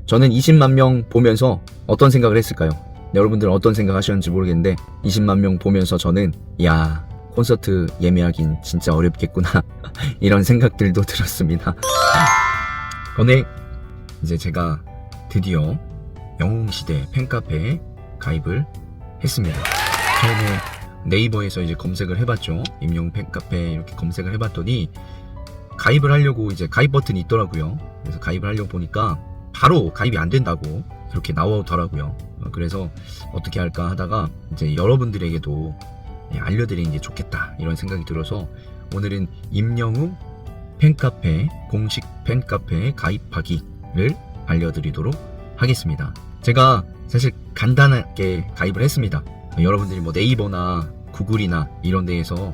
저는 20만 명 보면서 어떤 생각을 했을까요? 여러분들은 어떤 생각 하셨는지 모르겠는데 20만 명 보면서 저는 야, 콘서트 예매하긴 진짜 어렵겠구나 이런 생각들도 들었습니다. 근데 이제 제가 드디어 영웅시대 팬카페에 가입을 했습니다. 처음에 네이버에서 이제 검색을 해봤죠. 임영웅 팬카페 이렇게 검색을 해봤더니 가입을 하려고 이제 가입 버튼이 있더라고요. 그래서 가입을 하려고 보니까 바로 가입이 안 된다고 그렇게 나오더라고요. 그래서 어떻게 할까 하다가 이제 여러분들에게도 알려드리는 게 좋겠다 이런 생각이 들어서 오늘은 임영웅 팬카페 공식 팬카페에 가입하기를 알려드리도록 하겠습니다. 제가 사실 간단하게 가입을 했습니다. 여러분들이 뭐 네이버나 구글이나 이런 데에서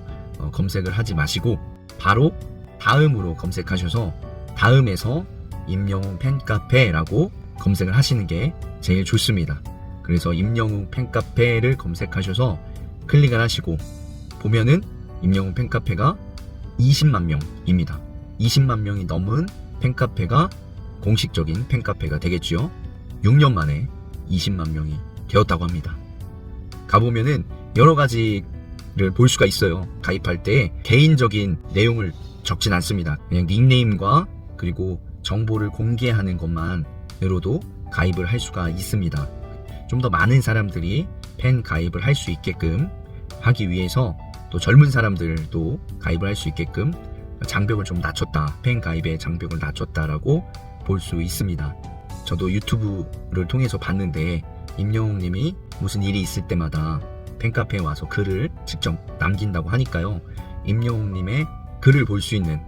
검색을 하지 마시고 바로 다음으로 검색하셔서 다음에서 임영웅 팬카페라고 검색을 하시는 게 제일 좋습니다. 그래서 임영웅 팬카페를 검색하셔서 클릭을 하시고 보면은 임영웅 팬카페가 20만 명입니다. 20만 명이 넘은 팬카페가 공식적인 팬카페가 되겠죠. 6년 만에 20만 명이 되었다고 합니다. 가보면은 여러 가지를 볼 수가 있어요. 가입할 때 개인적인 내용을 적진 않습니다. 그냥 닉네임과 그리고 정보를 공개하는 것만으로도 가입을 할 수가 있습니다. 좀 더 많은 사람들이 팬 가입을 할 수 있게끔 하기 위해서 또 젊은 사람들도 가입을 할 수 있게끔 장벽을 좀 낮췄다, 팬 가입의 장벽을 낮췄다라고 볼 수 있습니다. 저도 유튜브를 통해서 봤는데 임영웅 님이 무슨 일이 있을 때마다 팬카페에 와서 글을 직접 남긴다고 하니까요. 임영웅 님의 글을 볼 수 있는,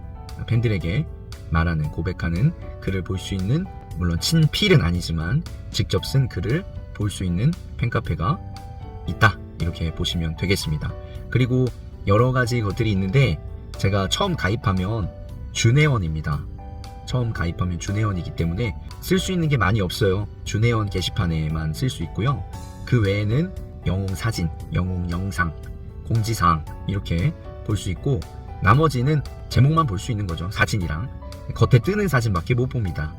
팬들에게 말하는, 고백하는 글을 볼 수 있는, 물론 친필은 아니지만 직접 쓴 글을 볼 수 있는 팬카페가 있다, 이렇게 보시면 되겠습니다. 그리고 여러 가지 것들이 있는데 제가 처음 가입하면 준회원입니다. 처음 가입하면 준회원이기 때문에 쓸 수 있는 게 많이 없어요. 준회원 게시판에만 쓸 수 있고요. 그 외에는 영웅 사진, 영웅 영상, 공지사항 이렇게 볼 수 있고 나머지는 제목만 볼 수 있는 거죠. 사진이랑 겉에 뜨는 사진밖에 못 봅니다.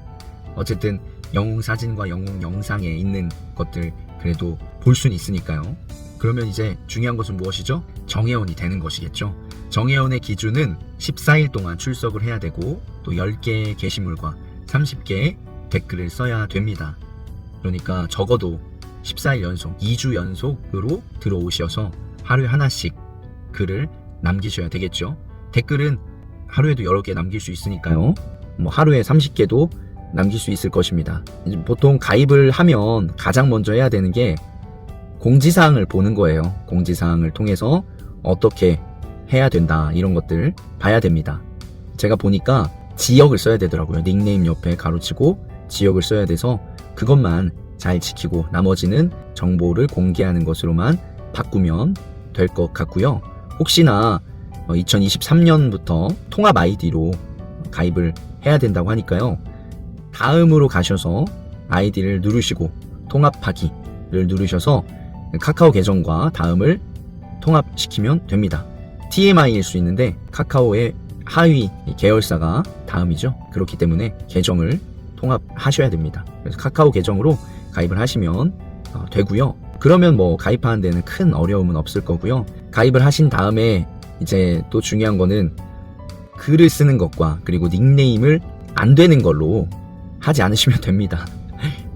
어쨌든 영웅 사진과 영웅 영상에 있는 것들 그래도 볼 수는 있으니까요. 그러면 이제 중요한 것은 무엇이죠? 정회원이 되는 것이겠죠. 정회원의 기준은 14일 동안 출석을 해야 되고 또 10개의 게시물과 30개의 댓글을 써야 됩니다. 그러니까 적어도 14일 연속, 2주 연속으로 들어오셔서 하루에 하나씩 글을 남기셔야 되겠죠. 댓글은 하루에도 여러 개 남길 수 있으니까요. 뭐 하루에 30개도 남길 수 있을 것입니다. 보통 가입을 하면 가장 먼저 해야 되는 게 공지사항을 보는 거예요. 공지사항을 통해서 어떻게 해야 된다 이런 것들 봐야 됩니다. 제가 보니까 지역을 써야 되더라고요. 닉네임 옆에 가로치고 지역을 써야 돼서 그것만 잘 지키고 나머지는 정보를 공개하는 것으로만 바꾸면 될 것 같고요. 혹시나 2023년부터 통합 아이디로 가입을 해야 된다고 하니까요. 다음으로 가셔서 아이디를 누르시고 통합하기를 누르셔서 카카오 계정과 다음을 통합시키면 됩니다. TMI일 수 있는데 카카오의 하위 계열사가 다음이죠. 그렇기 때문에 계정을 통합하셔야 됩니다. 그래서 카카오 계정으로 가입을 하시면 되고요. 그러면 뭐 가입하는 데는 큰 어려움은 없을 거고요. 가입을 하신 다음에 이제 또 중요한 거는 글을 쓰는 것과 그리고 닉네임을 안 되는 걸로 하지 않으시면 됩니다.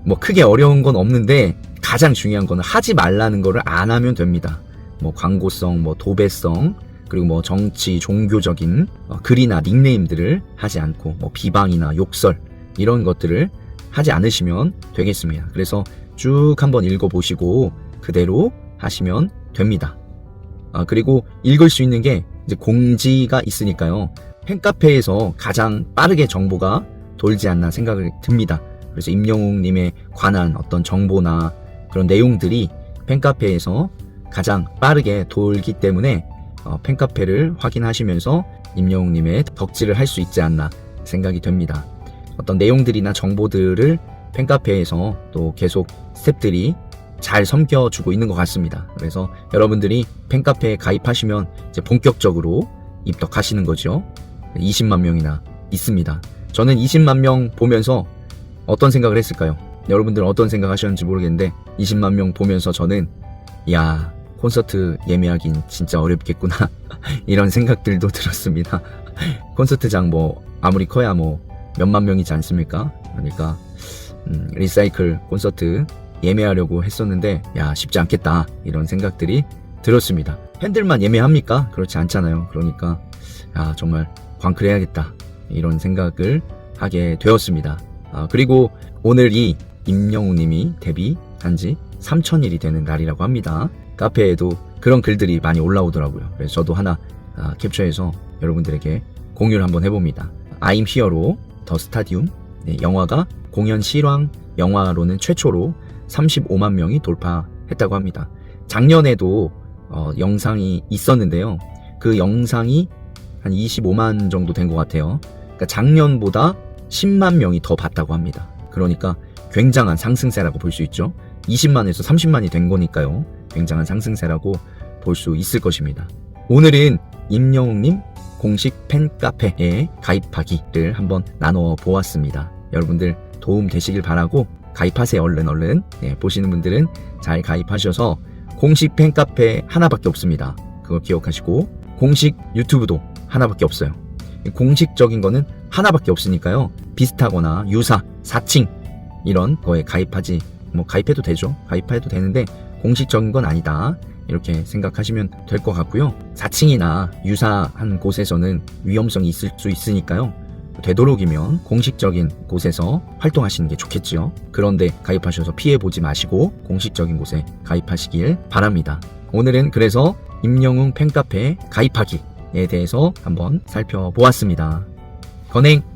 뭐 크게 어려운 건 없는데 가장 중요한 거는 하지 말라는 거를 안 하면 됩니다. 뭐 광고성, 뭐 도배성, 그리고 뭐 정치, 종교적인 글이나 닉네임들을 하지 않고 뭐 비방이나 욕설 이런 것들을 하지 않으시면 되겠습니다. 그래서 쭉 한번 읽어보시고 그대로 하시면 됩니다. 그리고 읽을 수 있는 게 이제 공지가 있으니까요. 팬카페에서 가장 빠르게 정보가 돌지 않나 생각이 듭니다. 그래서 임영웅님에 관한 어떤 정보나 그런 내용들이 팬카페에서 가장 빠르게 돌기 때문에 팬카페를 확인하시면서 임영웅님의 덕질을 할 수 있지 않나 생각이 됩니다. 어떤 내용들이나 정보들을 팬카페에서 또 계속 스태프들이 잘 섬겨주고 있는 것 같습니다. 그래서 여러분들이 팬카페에 가입하시면 이제 본격적으로 입덕하시는 거죠. 20만 명이나 있습니다. 저는 20만 명 보면서 어떤 생각을 했을까요? 여러분들은 어떤 생각 하셨는지 모르겠는데 20만 명 보면서 저는 야, 콘서트 예매하긴 진짜 어렵겠구나 이런 생각들도 들었습니다. 콘서트장 뭐 아무리 커야 뭐 몇만 명이지 않습니까? 그러니까 리사이클 콘서트 예매하려고 했었는데 야, 쉽지 않겠다 이런 생각들이 들었습니다. 팬들만 예매합니까? 그렇지 않잖아요. 그러니까 야, 정말 광클해야겠다 이런 생각을 하게 되었습니다. 그리고 오늘이 임영웅님이 데뷔한 지 3000일이 되는 날이라고 합니다. 카페에도 그런 글들이 많이 올라오더라고요. 그래서 저도 하나 캡처해서 여러분들에게 공유를 한번 해봅니다. I'm Here로 더 스타디움, 네, 영화가 공연 실황 영화로는 최초로 35만 명이 돌파했다고 합니다. 작년에도 영상이 있었는데요. 그 영상이 한 25만 정도 된 것 같아요. 그러니까 작년보다 10만 명이 더 봤다고 합니다. 그러니까 굉장한 상승세라고 볼 수 있죠. 20만에서 30만이 된 거니까요. 굉장한 상승세라고 볼 수 있을 것입니다. 오늘은 임영웅님 공식 팬카페에 가입하기를 한번 나눠 보았습니다. 여러분들 도움 되시길 바라고 가입하세요. 얼른. 네, 보시는 분들은 잘 가입하셔서 공식 팬카페 하나밖에 없습니다. 그걸 기억하시고 공식 유튜브도 하나밖에 없어요. 공식적인 거는 하나밖에 없으니까요. 비슷하거나 유사, 사칭 이런 거에 가입해도 되죠. 가입해도 되는데 공식적인 건 아니다. 이렇게 생각하시면 될 것 같고요. 사칭이나 유사한 곳에서는 위험성이 있을 수 있으니까요. 되도록이면 공식적인 곳에서 활동하시는 게 좋겠지요. 그런데 가입하셔서 피해보지 마시고 공식적인 곳에 가입하시길 바랍니다. 오늘은 그래서 임영웅 팬카페 가입하기에 대해서 한번 살펴보았습니다. 건행!